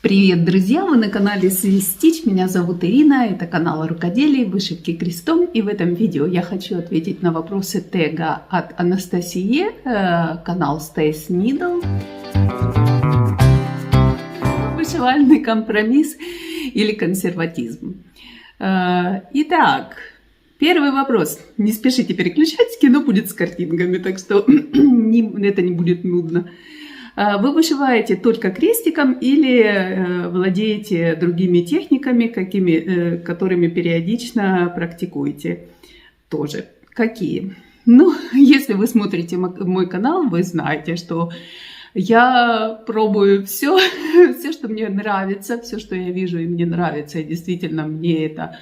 Привет, друзья! Вы на канале Свистич. Меня зовут Ирина. Это канал о рукоделии, вышивки крестом. И в этом видео я хочу ответить на вопросы тега от Анастасии, канал Stays Needle. Вышивальный компромисс или консерватизм. Итак, первый вопрос. Не спешите переключать, кино будет с картинками, так что это не будет нудно. Вы вышиваете только крестиком или владеете другими техниками, которыми периодично практикуете? Тоже. Какие? Ну, если вы смотрите мой канал, вы знаете, что я пробую все, что мне нравится, все, что я вижу и мне нравится, и действительно мне это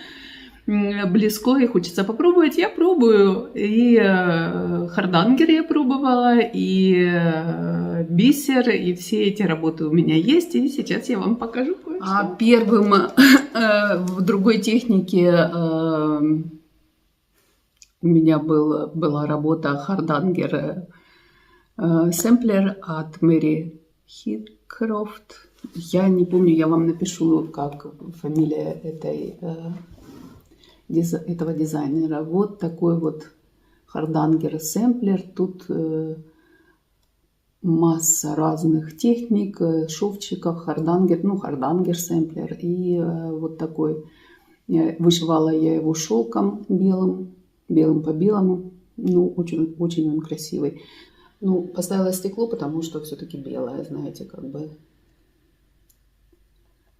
близко и хочется попробовать, я пробую. И хардангер я пробовала, и бисер, и все эти работы у меня есть. И сейчас я вам покажу кое-что. Первым в другой технике у меня была работа хардангер сэмплер от Мэри Хиткрофт. Я не помню, я вам напишу, как фамилия этого дизайнера. Вот такой вот хардангер сэмплер. Тут масса разных техник, шовчиков, хардангер сэмплер. И вот такой. Вышивала я его шелком белым по белому. Ну, очень, очень он красивый. Ну, поставила стекло, потому что все-таки белое, знаете, как бы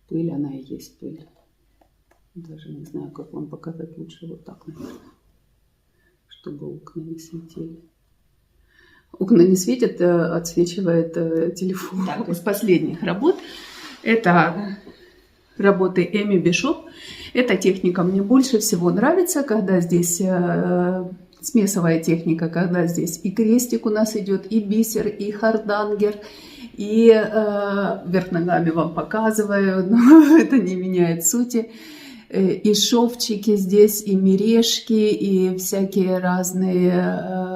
пыль, она и есть пыль. Даже не знаю, как вам показать лучше. Вот так, наверное, чтобы окна не светили. Окна не светят, отсвечивает телефон. Так, из последних работ это работы Эми Бишоп. Эта техника мне больше всего нравится, когда здесь смесовая техника, когда здесь и крестик у нас идет, и бисер, и хардангер, и вверх ногами вам показываю, но это не меняет сути. И шовчики здесь, и мережки, и всякие разные.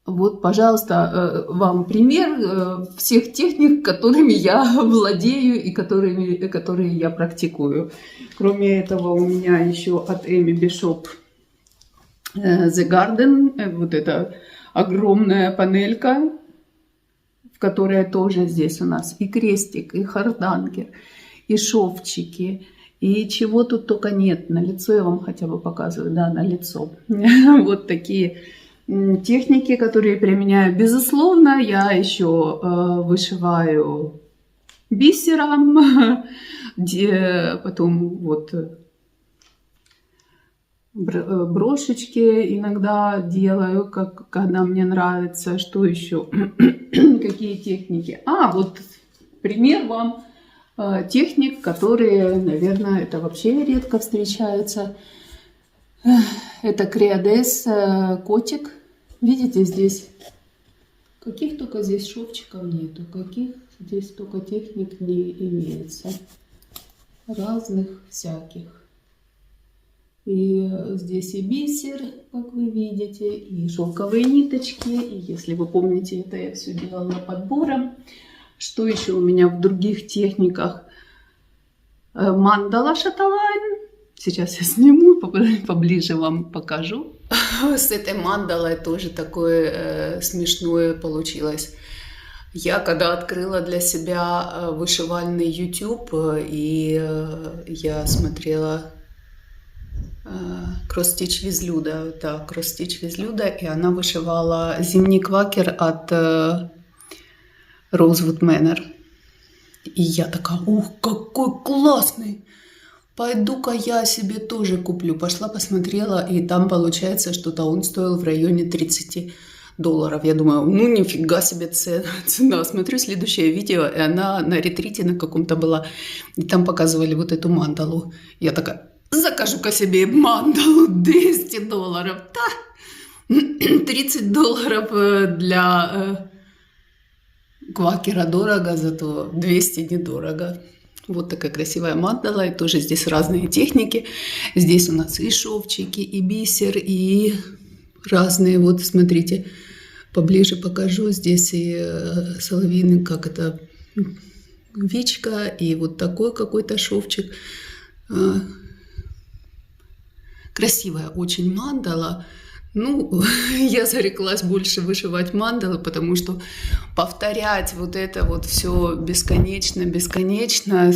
Вот, пожалуйста, вам пример всех техник, которыми я владею и которые я практикую. Кроме этого, у меня еще от Эми Бишоп The Garden. Вот эта огромная панелька, в которой тоже здесь у нас и крестик, и хардангер, и шовчики, и чего тут только нет. На лицо я вам хотя бы показываю, да, на лицо. Вот такие техники, которые применяю. Безусловно, я еще вышиваю бисером, потом вот брошечки иногда делаю, когда мне нравится. Что еще? Какие техники? Вот пример вам техник, которые, наверное, это вообще редко встречаются. Это Креадес котик. Видите, здесь каких только здесь шовчиков нету, каких здесь только техник не имеется. Разных всяких. И здесь и бисер, как вы видите, и шелковые ниточки. И если вы помните, это я все делала подбором. Что еще у меня в других техниках? Мандала шаталайн. Сейчас я сниму, поближе вам покажу. С этой мандалой тоже такое смешное получилось. Я когда открыла для себя вышивальный YouTube, и я смотрела Cross Stitch with Люда. Да, Cross Stitch with Люда, и она вышивала зимний квакер от Rosewood Manor. И я такая, ух, какой классный! Пойду-ка я себе тоже куплю. Пошла, посмотрела, и там получается, что-то он стоил в районе $30. Я думаю, ну нифига себе цена. Смотрю следующее видео, и она на ретрите на каком-то была. И там показывали вот эту мандалу. Я такая, закажу-ка себе мандалу $200. Да, $30 для квакера дорого, зато 200 недорого. Вот такая красивая мандала, и тоже здесь разные техники. Здесь у нас и шовчики, и бисер, и разные. Вот смотрите, поближе покажу. Здесь и соловьиный, как это, вечка и вот такой какой-то шовчик. Красивая очень мандала. Ну, я зареклась больше вышивать мандалы, потому что повторять вот это вот все бесконечно, бесконечно,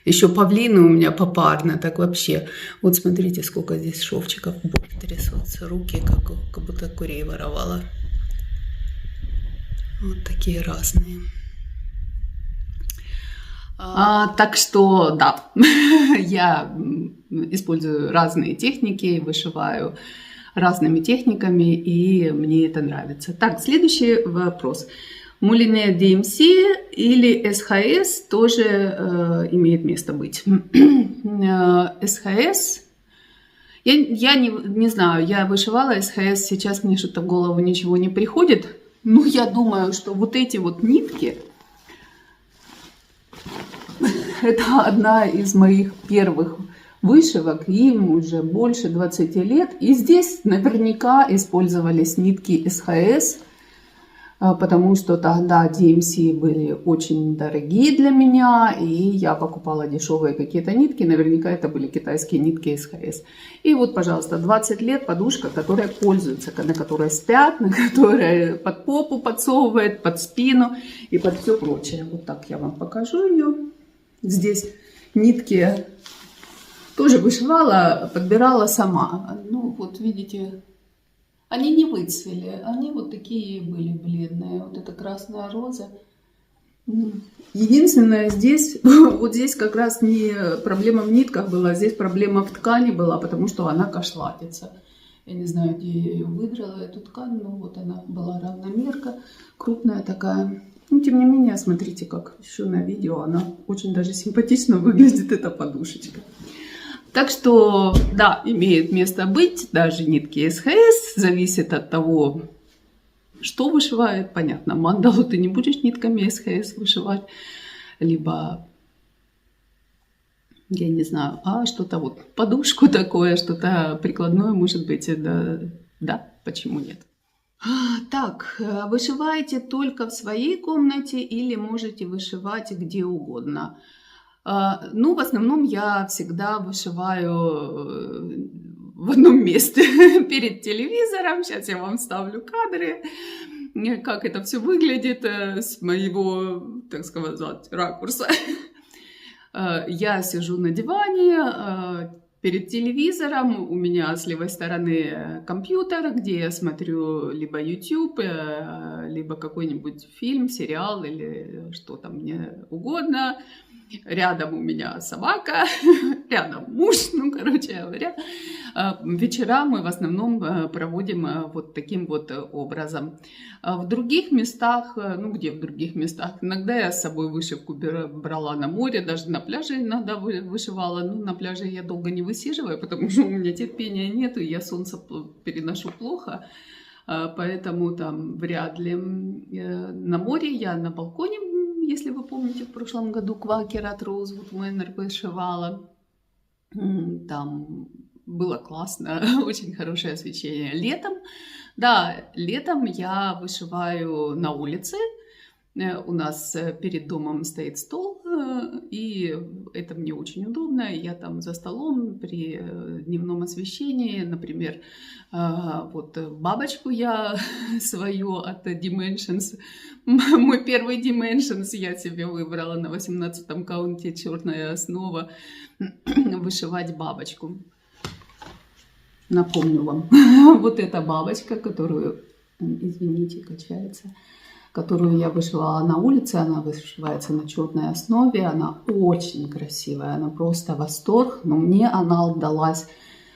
еще павлины у меня попарно, так вообще. Вот смотрите, сколько здесь шовчиков, трясутся руки, как будто курей воровала. Вот такие разные. Так что, да, я использую разные техники, вышиваю разными техниками, и мне это нравится. Так, следующий вопрос. Мулине DMC или СХС тоже имеет место быть. СХС, я не знаю, я вышивала СХС, сейчас мне что-то в голову ничего не приходит. Но я думаю, что вот эти вот нитки, это одна из моих первых вышивок, им уже больше 20 лет. И здесь наверняка использовались нитки СХС, потому что тогда DMC были очень дорогие для меня, и я покупала дешевые какие-то нитки, наверняка это были китайские нитки СХС. И вот, пожалуйста, 20 лет подушка, которая пользуется, на которой спят, на которой под попу подсовывает, под спину и под все прочее. Вот так я вам покажу ее. Здесь нитки тоже вышивала, подбирала сама. Ну, вот видите, они не выцвели, они вот такие были бледные. Вот это красная роза. Единственное, здесь, вот здесь как раз не проблема в нитках была, здесь проблема в ткани была, потому что она кошлатится. Я не знаю, где я ее выдрала, эту ткань, но вот она была равномерка, крупная такая. Но тем не менее, смотрите, как еще на видео, она очень даже симпатично выглядит, эта подушечка. Так что, да, имеет место быть, даже нитки СХС, зависит от того, что вышивает. Понятно, мандалу ты не будешь нитками СХС вышивать, либо, я не знаю, что-то вот, подушку такое, что-то прикладное, может быть, да, почему нет. Так, вышиваете только в своей комнате или можете вышивать где угодно? Ну, в основном я всегда вышиваю в одном месте перед телевизором. Сейчас я вам ставлю кадры, как это все выглядит с моего, так сказать, ракурса. Я сижу на диване перед телевизором, у меня с левой стороны компьютер, где я смотрю либо YouTube, либо какой-нибудь фильм, сериал или что там мне угодно. Рядом у меня собака, рядом муж, ну, короче говоря. Вечера мы в основном проводим вот таким вот образом. В других местах, ну, где в других местах? Иногда я с собой вышивку брала на море, даже на пляже иногда вышивала. Ну, на пляже я долго не высиживаю, потому что у меня терпения нету, я солнце переношу плохо. Поэтому там вряд ли. На море я на балконе, если вы помните, в прошлом году Квакер от Rosewood Manor вышивала. Там было классно, очень хорошее освещение. Летом, да, летом я вышиваю на улице. У нас перед домом стоит стол, и это мне очень удобно. Я там за столом при дневном освещении, например, вот бабочку я свою от Dimensions, мой первый Dimensions я себе выбрала на 18-м каунте, черная основа, вышивать бабочку. Напомню вам, вот эта бабочка, которую, извините, качается, которую я вышивала на улице, она вышивается на черной основе, она очень красивая, она просто восторг, но мне она отдалась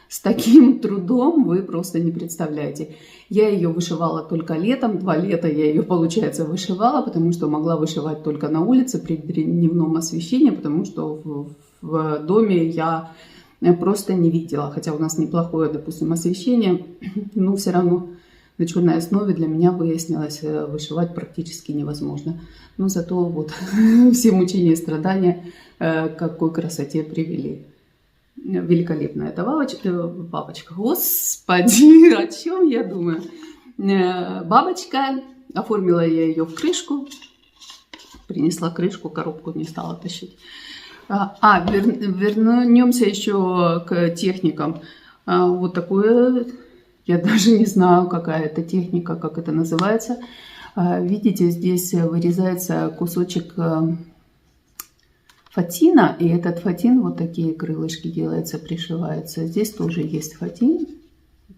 с таким трудом, вы просто не представляете. Я ее вышивала только летом, 2 лета я ее, получается, вышивала, потому что могла вышивать только на улице при дневном освещении, потому что в доме я просто не видела, хотя у нас неплохое, допустим, освещение, но все равно на черной основе для меня выяснилось, вышивать практически невозможно. Но зато вот все мучения и страдания к какой красоте привели. Великолепная эта бабочка. Господи, о чем я думаю? Бабочка, оформила я ее в крышку. Принесла крышку, коробку не стала тащить. Вернемся еще к техникам. Вот такое, я даже не знаю, какая это техника, как это называется. Видите, здесь вырезается кусочек фатина, и этот фатин, вот такие крылышки делается, пришивается. Здесь тоже есть фатин.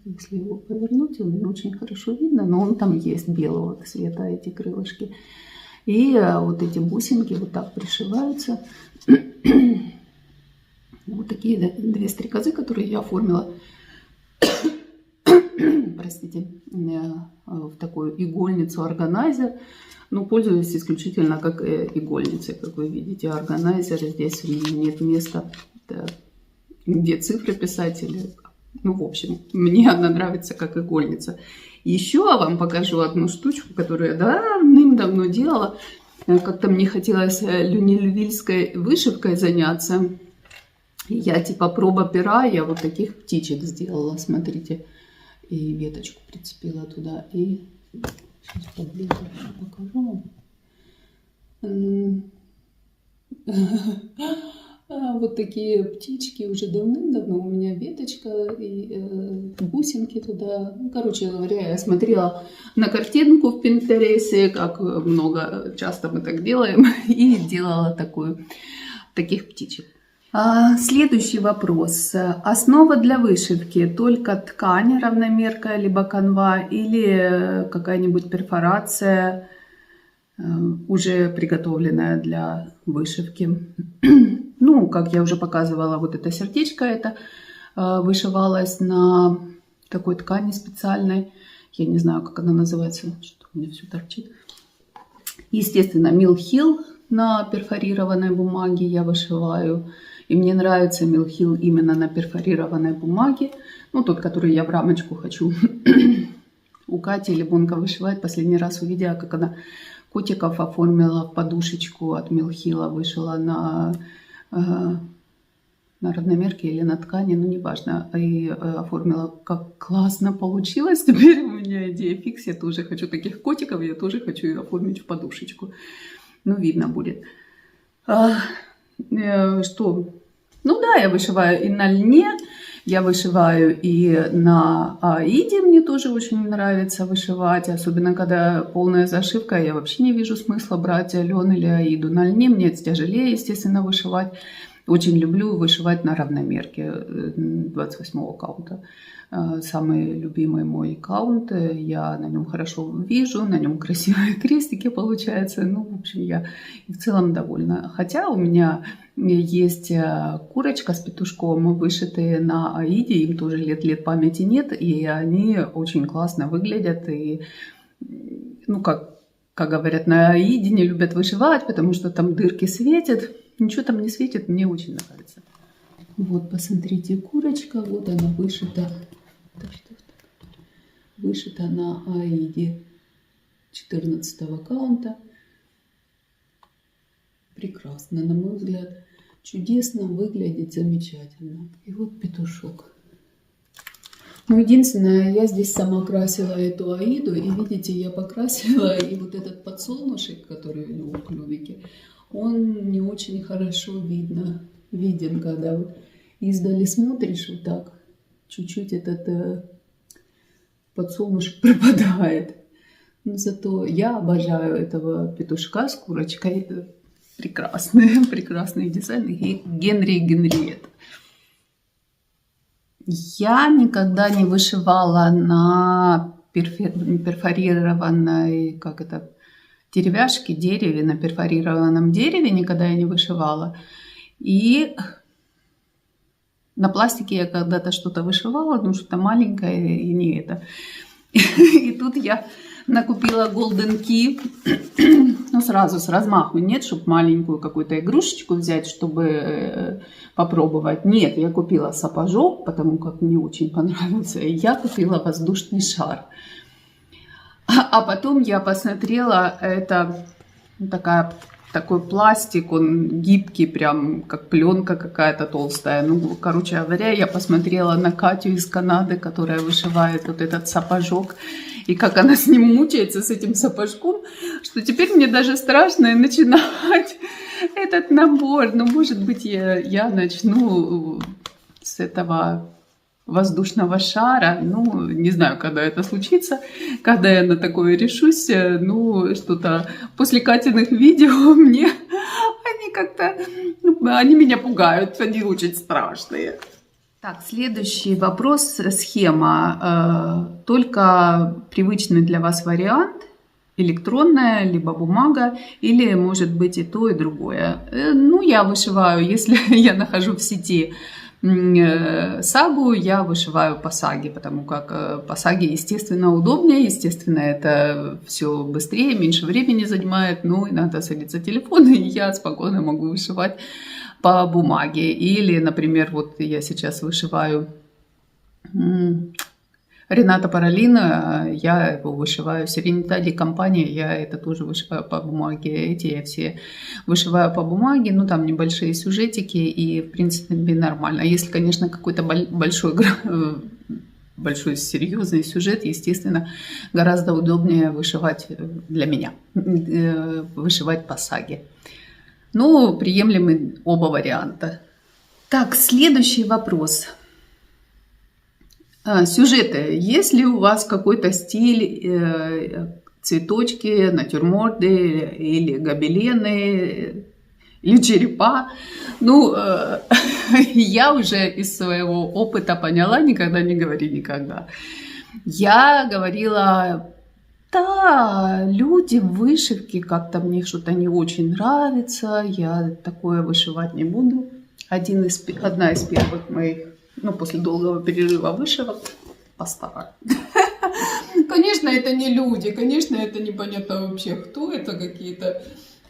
Если его повернуть, его не очень хорошо видно, но он там есть белого цвета, эти крылышки. И вот эти бусинки вот так пришиваются. Вот такие две стрекозы, которые я оформила, простите, в такую игольницу-органайзер. Но пользуюсь исключительно как игольницей, как вы видите. Органайзер, здесь у меня нет места, где цифры писать или... Ну, в общем, мне она нравится как игольница. Еще вам покажу одну штучку, которую я давным-давно делала. Как-то мне хотелось люнельвильской вышивкой заняться. Я типа проба пера, я вот таких птичек сделала, смотрите. И веточку прицепила туда. И сейчас поближе покажу вам. Вот такие птички уже давным-давно. У меня веточка и бусинки туда. Ну, короче говоря, я смотрела на картинку в Пинтересе, как много, часто мы так делаем, и делала таких птичек. Следующий вопрос. Основа для вышивки только ткань равномерка, либо канва, или какая-нибудь перфорация, уже приготовленная для вышивки? Ну, как я уже показывала, вот это сердечко, это вышивалось на такой ткани специальной. Я не знаю, как она называется, что у меня все торчит. Естественно, милхил на перфорированной бумаге я вышиваю. И мне нравится милхил именно на перфорированной бумаге. Ну, тот, который я в рамочку хочу у Кати Либонко вышивать. Последний раз увидела, как она котиков оформила в подушечку от милхила, вышила на равномерке или на ткани, ну неважно, и оформила, как классно получилось. Теперь у меня идея фикс, я тоже хочу таких котиков, я тоже хочу ее оформить в подушечку. Ну, видно будет. Что? Ну да, я вышиваю и на льне, я вышиваю и на аиде, мне тоже очень нравится вышивать, особенно когда полная зашивка, я вообще не вижу смысла брать лен или аиду. На льне мне тяжелее, естественно, вышивать. Очень люблю вышивать на равномерке 28-го каунта. Самый любимый мой каунт, я на нем хорошо вижу, на нем красивые крестики получаются. Ну, в общем, я в целом довольна. Хотя у меня есть курочка с петушком, вышитые на аиде, им тоже лет памяти нет, и они очень классно выглядят. И, ну, как говорят, на аиде не любят вышивать, потому что там дырки светят. Ничего там не светит, мне очень нравится. Вот, посмотрите, курочка, вот она вышита. Вышита на аиде 14-го каунта. Прекрасно, на мой взгляд. Чудесно выглядит, замечательно. И вот петушок. Ну, единственное, я здесь сама красила эту аиду. И видите, я покрасила, и вот этот подсолнушек, который у него в клювике, он не очень хорошо виден, когда издали смотришь вот так. Чуть-чуть этот подсолнушек пропадает. Но зато я обожаю этого петушка с курочкой. Прекрасный дизайн. И Генриетта. Я никогда не вышивала на перфорированной, дереве, на перфорированном дереве. Никогда я не вышивала. И на пластике я когда-то что-то вышивала, но что-то маленькое и не это. И тут я накупила Golden Key. Ну, сразу с размаху. Нет, чтобы маленькую какую-то игрушечку взять, чтобы попробовать. Нет, я купила сапожок, потому как мне очень понравился. И я купила воздушный шар. А потом я посмотрела, это такая такой пластик, он гибкий, прям как пленка какая-то толстая. Ну, короче говоря, я посмотрела на Катю из Канады, которая вышивает вот этот сапожок, и как она с ним мучается, с этим сапожком, что теперь мне даже страшно начинать этот набор. Но, может быть, я начну с этого воздушного шара. Ну, не знаю, когда это случится, когда я на такое решусь. Ну, что-то после Катиных видео они как-то, они меня пугают, они очень страшные. Так, следующий вопрос. Схема. Только привычный для вас вариант. Электронная, либо бумага, или может быть и то, и другое. Ну, я вышиваю, если я нахожу в сети сагу, я вышиваю по саге, потому как по саге, естественно, удобнее, естественно, это все быстрее, меньше времени занимает, ну, иногда садится телефон, и я спокойно могу вышивать по бумаге. Или, например, вот я сейчас вышиваю Рената Паролина, я его вышиваю. Серенитади компания, я это тоже вышиваю по бумаге. Эти я все вышиваю по бумаге, ну там небольшие сюжетики, и в принципе нормально. Если, конечно, какой-то большой серьезный сюжет, естественно, гораздо удобнее вышивать для меня, вышивать по саге. Но приемлемы оба варианта. Так, следующий вопрос. Сюжеты. Есть ли у вас какой-то стиль, цветочки, натюрморты или гобелены, или черепа? Ну, я уже из своего опыта поняла, никогда не говори никогда. Я говорила, да, люди в вышивке, как-то мне что-то не очень нравится, я такое вышивать не буду. Одна из первых моих, ну, после долгого перерыва вышивок, постара. Конечно, это не люди, конечно, это непонятно вообще, кто это, какие-то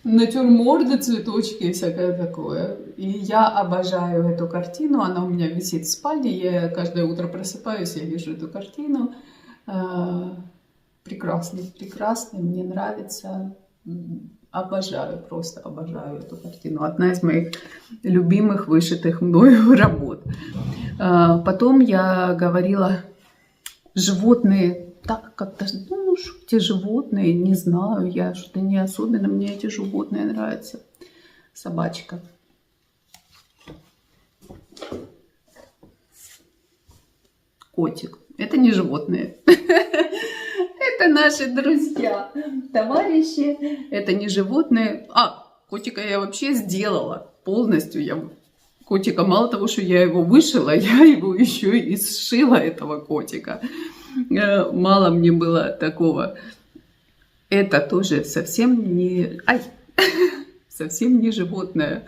натюрморты, цветочки и всякое такое. И я обожаю эту картину, она у меня висит в спальне, я каждое утро просыпаюсь, я вижу эту картину. Прекрасный, прекрасный, мне нравится. Обожаю, просто обожаю эту картину. Одна из моих любимых вышитых мною работ. Потом я говорила, животные, так как-то, ну, эти животные, не знаю, я что-то не особенно, мне эти животные нравятся. Собачка. Котик. Это не животные. Это наши друзья, товарищи, это не животные. Котика я вообще сделала полностью. Котика, мало того, что я его вышила, я его еще и сшила, этого котика. Мало мне было такого. Это тоже совсем не... совсем не животное.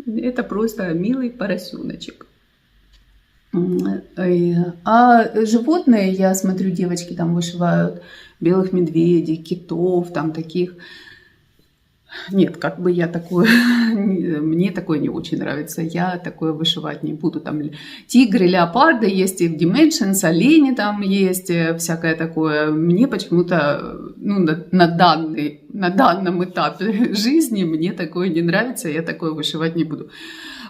Это просто милый поросеночек. А животные, я смотрю, девочки там вышивают белых медведей, китов, там таких. Нет, как бы я такое, мне такое не очень нравится, я такое вышивать не буду. Там тигры, леопарды есть и в Dimensions, олени там есть, всякое такое. Мне почему-то, ну, на данном этапе жизни мне такое не нравится, я такое вышивать не буду.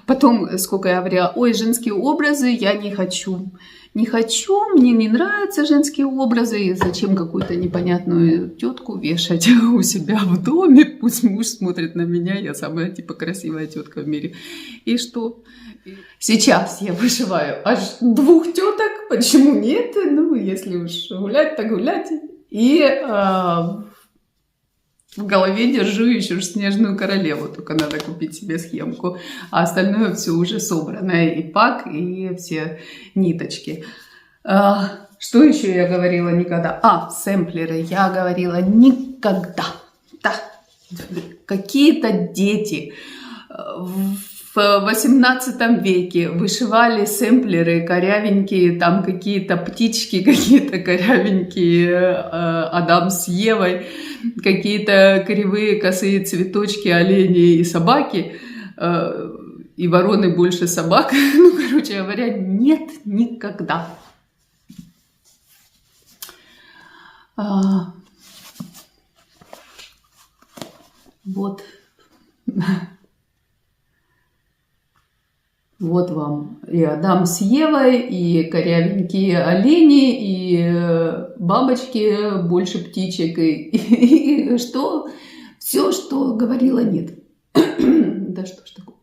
Потом, сколько я говорила, ой, женские образы, я не хочу. Не хочу, мне не нравятся женские образы. И зачем какую-то непонятную тетку вешать у себя в доме? Пусть муж смотрит на меня, я самая типа красивая тетка в мире. И что? Сейчас я вышиваю аж 2 теток, почему нет? Ну, если уж гулять, так гулять. И... в голове держу еще снежную королеву, только надо купить себе схемку, а остальное все уже собранное, и пак, и все ниточки. Что еще я говорила никогда? Сэмплеры. Я говорила никогда. Да. Какие-то дети в 18 веке вышивали сэмплеры корявенькие, там какие-то птички, какие-то корявенькие Адам с Евой, какие-то кривые косые цветочки, олени и собаки, и вороны больше собак. Ну, короче говоря, нет, никогда. Вот Вот вам и Адам с Евой, и корявенькие олени, и бабочки, больше птичек, и что? Все, что говорила нет. Да что ж такое?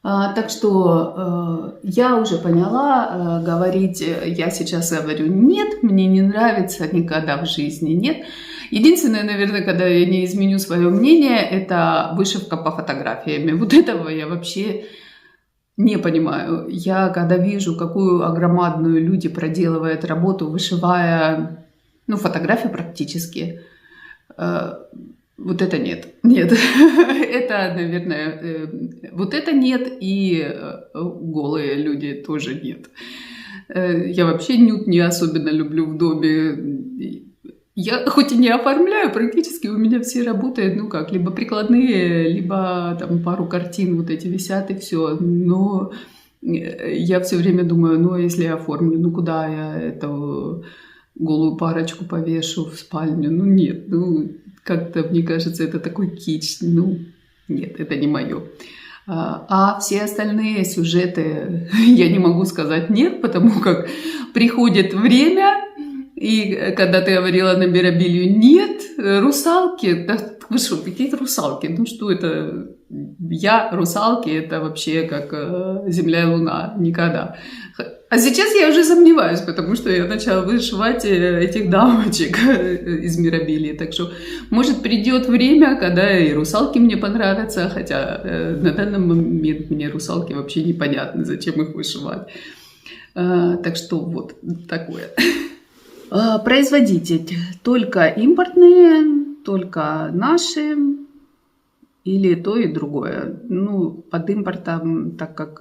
Так что я уже поняла, говорить я сейчас говорю нет, мне не нравится никогда в жизни нет. Единственное, наверное, когда я не изменю свое мнение, это вышивка по фотографиями. Вот этого я вообще не понимаю. Я когда вижу, какую огромадную люди проделывают работу, вышивая, ну, фотографии практически, вот это нет. Нет. Это, наверное, вот это нет, и голые люди тоже нет. Я вообще нюд не особенно люблю в доме. Я хоть и не оформляю, практически у меня все работы, ну как, либо прикладные, либо там пару картин вот эти висят и все. Но я все время думаю, ну а если я оформлю, ну куда я эту голую парочку повешу в спальню? Ну нет, ну как-то мне кажется, это такой кич. Ну нет, это не мое. А все остальные сюжеты я не могу сказать нет, потому как приходит время. И когда ты говорила на Мирабелью нет, русалки, да вы что, какие русалки? Ну что это? Я, русалки, это вообще как Земля и Луна, никогда. А сейчас я уже сомневаюсь, потому что я начала вышивать этих дамочек из Мирабелии. Так что, может, придет время, когда и русалки мне понравятся, хотя на данный момент мне русалки вообще непонятны, зачем их вышивать. Так что вот такое. Производитель только импортные, только наши или то и другое. Ну, под импортом, так как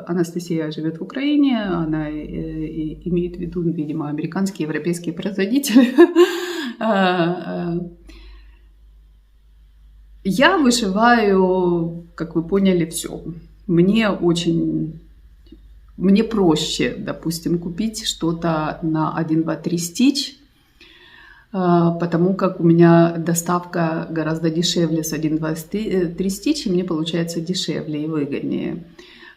Анастасия живет в Украине, она имеет в виду, видимо, американские, европейские производители. Я вышиваю, как вы поняли, все. Мне проще, допустим, купить что-то на 1, 2, 3 стич, потому как у меня доставка гораздо дешевле с 1, 2, 3 стич, и мне получается дешевле и выгоднее.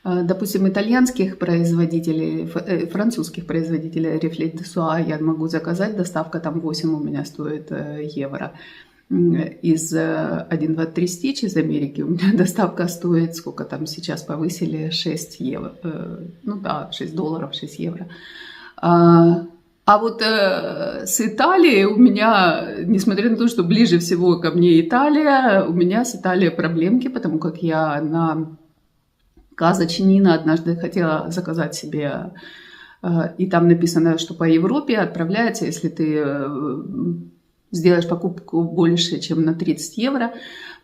Допустим, итальянских производителей, французских производителей Reflet de Soie я могу заказать, доставка там 8 у меня стоит евро. Из 1, 2, 3 стич из Америки у меня доставка стоит, сколько там сейчас повысили, 6 евро, ну да, 6 долларов, 6 евро. А вот с Италией у меня, несмотря на то, что ближе всего ко мне Италия, у меня с Италией проблемки, потому как я на Casa Cennina однажды хотела заказать себе, и там написано, что по Европе отправляется, если ты сделаешь покупку больше, чем на 30 евро,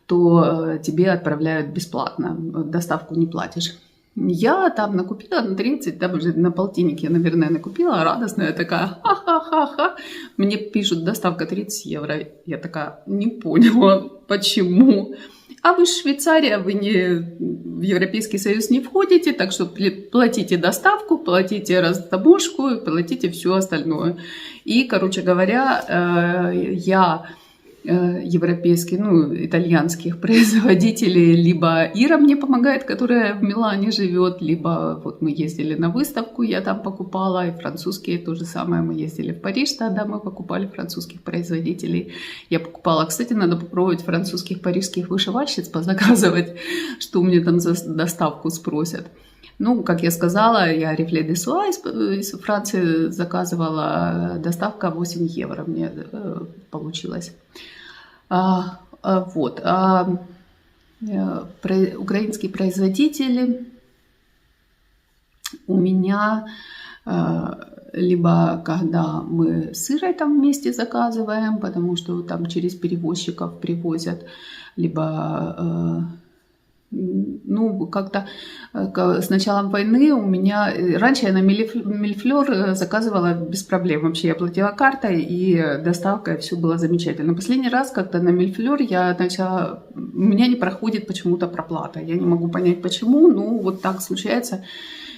то тебе отправляют бесплатно, доставку не платишь. Я там накупила на 30, там уже на полтинник я, наверное, накупила, радостная такая, ха-ха-ха-ха. Мне пишут, доставка 30 евро. Я такая, не поняла, почему. А вы Швейцария, вы в Европейский Союз не входите, так что платите доставку, платите растаможку, платите все остальное. И, короче говоря, я европейских, ну, итальянских производителей, либо Ира мне помогает, которая в Милане живет, либо вот мы ездили на выставку, я там покупала, и французские то же самое, мы ездили в Париж, тогда мы покупали французских производителей. Я покупала, кстати, надо попробовать французских парижских вышивальщиц позаказывать, что мне там за доставку спросят. Ну, как я сказала, я Reflet de Soie из Франции заказывала, доставка 8 евро мне получилась. Вот. Украинские производители у меня либо когда мы с Ирой там вместе заказываем, потому что там через перевозчиков привозят, либо ну, как-то с началом войны у меня... Раньше я на Мильфлёр заказывала без проблем. Вообще я платила картой, и доставка, и все было замечательно. Последний раз как-то на Мильфлёр я начала... У меня не проходит почему-то проплата. Я не могу понять, почему. Ну, вот так случается.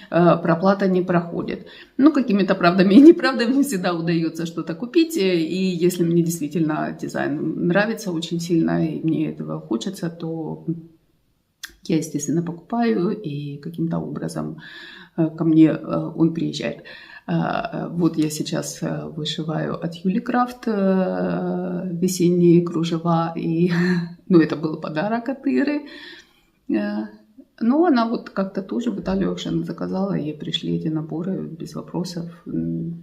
проплата не проходит. Ну, какими-то правдами и неправдами всегда удается что-то купить, и если мне действительно дизайн нравится очень сильно, и мне этого хочется, то я, естественно, покупаю, и каким-то образом ко мне он приезжает. Вот я сейчас вышиваю от Юли Крафт весенние кружева, и, ну, это был подарок от Иры. Но она вот как-то тоже в Италию Окшен заказала, ей пришли эти наборы без вопросов. Ну,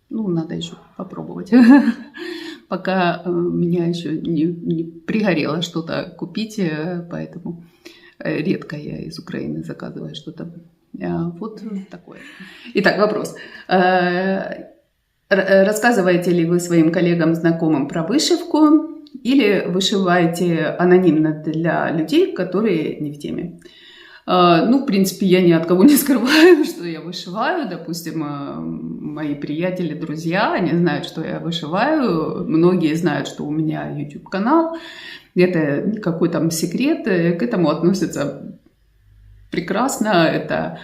надо еще попробовать. Пока меня еще не пригорело что-то купить, поэтому редко я из Украины заказываю что-то. Вот такое. Итак, вопрос. Рассказываете ли вы своим коллегам, знакомым про вышивку или вышиваете анонимно для людей, которые не в теме? Ну, в принципе, я ни от кого не скрываю, что я вышиваю. Допустим, мои приятели, друзья, они знают, что я вышиваю. Многие знают, что у меня YouTube-канал. Это какой там секрет, к этому относятся прекрасно. Это,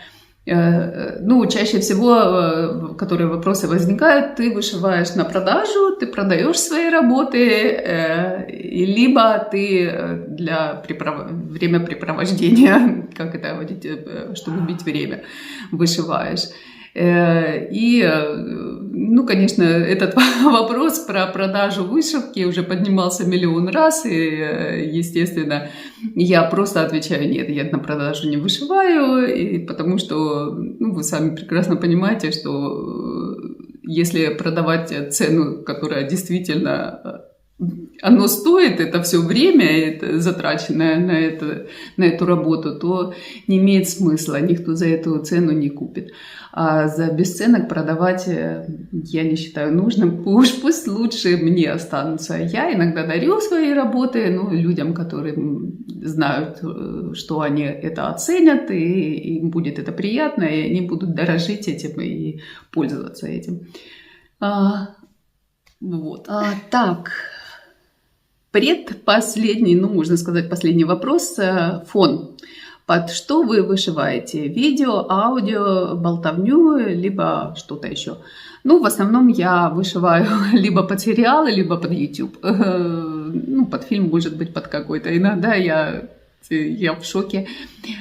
ну, чаще всего, которые вопросы возникают, ты вышиваешь на продажу, ты продаешь свои работы, либо ты для времяпрепровождения, как это говорить, чтобы убить время, вышиваешь. И, ну, конечно, этот вопрос про продажу вышивки уже поднимался миллион раз, и, естественно, я просто отвечаю: нет, я на продажу не вышиваю, и потому что, ну, вы сами прекрасно понимаете, что если продавать цену, которая действительно оно стоит, это все время, это затраченное на эту работу, то не имеет смысла, никто за эту цену не купит. А за бесценок продавать я не считаю нужным. Пусть лучше мне останутся. Я иногда дарю свои работы, ну, людям, которые знают, что они это оценят, и им будет это приятно, и они будут дорожить этим и пользоваться этим. Вот. Так. Предпоследний, ну, можно сказать, последний вопрос. Фон. Под что вы вышиваете? Видео, аудио, болтовню, либо что-то еще? Ну, в основном я вышиваю либо под сериалы, либо под YouTube. Ну, под фильм, может быть, под какой-то. Иногда я в шоке.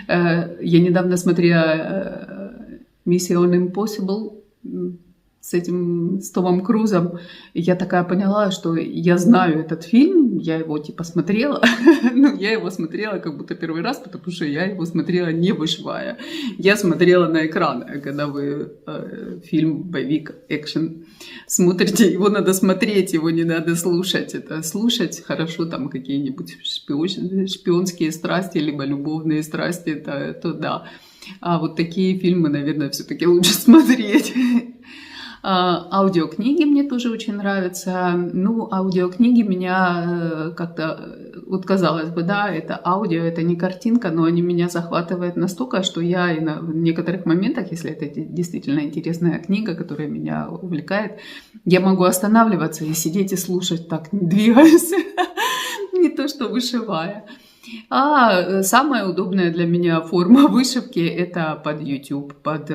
Я недавно смотрела Mission Impossible с Томом Крузом, и я такая поняла, что я знаю этот фильм, я его типа смотрела, но я его смотрела как будто первый раз, потому что я его смотрела не вышивая. Я смотрела на экран, когда вы фильм, боевик, экшен смотрите, его надо смотреть, его не надо слушать. Это слушать хорошо, там какие-нибудь шпионские страсти, либо любовные страсти, это да. А вот такие фильмы, наверное, все-таки лучше смотреть. Аудиокниги мне тоже очень нравятся. Ну, аудиокниги меня как-то, вот казалось бы, да, это аудио, это не картинка, но они меня захватывают настолько, что я и в некоторых моментах, если это действительно интересная книга, которая меня увлекает, я могу останавливаться и сидеть и слушать, так не двигаясь, не то что вышивая. А самая удобная для меня форма вышивки — это под YouTube, под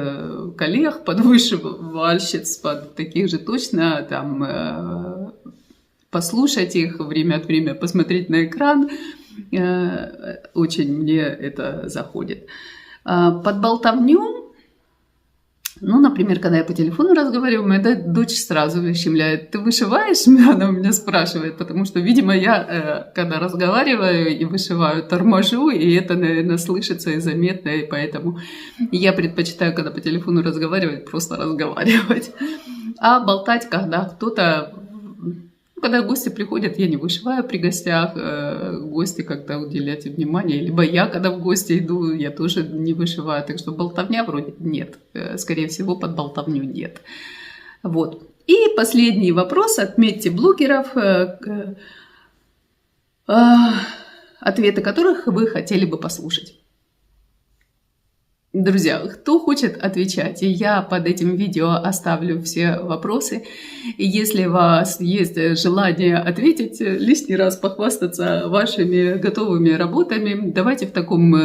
коллег, под вышивальщиц, под таких же точно, там послушать их время от времени, посмотреть на экран. Очень мне это заходит. Под болтовню, ну, например, когда я по телефону разговариваю, моя дочь сразу выщемляет: ты вышиваешь? Она у меня спрашивает, потому что, видимо, я, когда разговариваю и вышиваю, торможу, и это, наверное, слышится и заметно, и поэтому я предпочитаю, когда по телефону разговаривать, просто разговаривать. А болтать, когда кто-то... Когда гости приходят, я не вышиваю при гостях, гости как-то уделяйте внимание. Либо я, когда в гости иду, я тоже не вышиваю. Так что болтовня вроде нет. Скорее всего, под болтовню нет. Вот. И последний вопрос. Отметьте блогеров, ответы которых вы хотели бы послушать. Друзья, кто хочет отвечать, я под этим видео оставлю все вопросы. И если у вас есть желание ответить, лишний раз похвастаться вашими готовыми работами, давайте в таком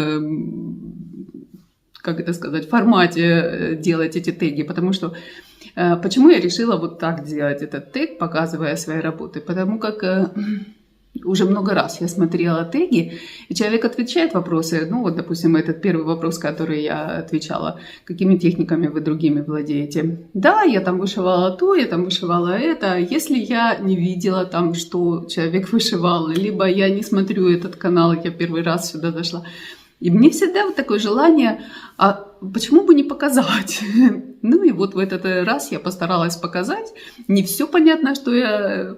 как это сказать, формате делать эти теги, потому что почему я решила вот так делать этот тег, показывая свои работы, потому как уже много раз я смотрела теги, и человек отвечает вопросы, ну вот, допустим, этот первый вопрос, который я отвечала, какими техниками вы другими владеете. Да, я там вышивала то, я там вышивала это. Если я не видела там, что человек вышивал, либо я не смотрю этот канал, я первый раз сюда зашла, и мне всегда вот такое желание, а почему бы не показать? Ну и вот в этот раз я постаралась показать. Не все понятно, что я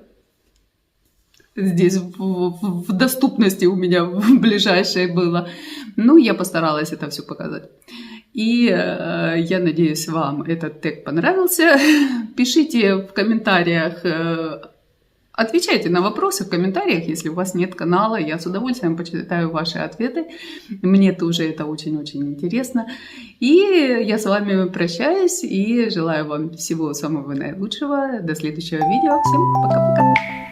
здесь в доступности у меня в ближайшей было. Ну, я постаралась это все показать. И я надеюсь, вам этот тег понравился. Пишите в комментариях, отвечайте на вопросы в комментариях, если у вас нет канала. Я с удовольствием почитаю ваши ответы. Мне тоже это очень-очень интересно. И я с вами прощаюсь и желаю вам всего самого наилучшего. До следующего видео. Всем пока-пока.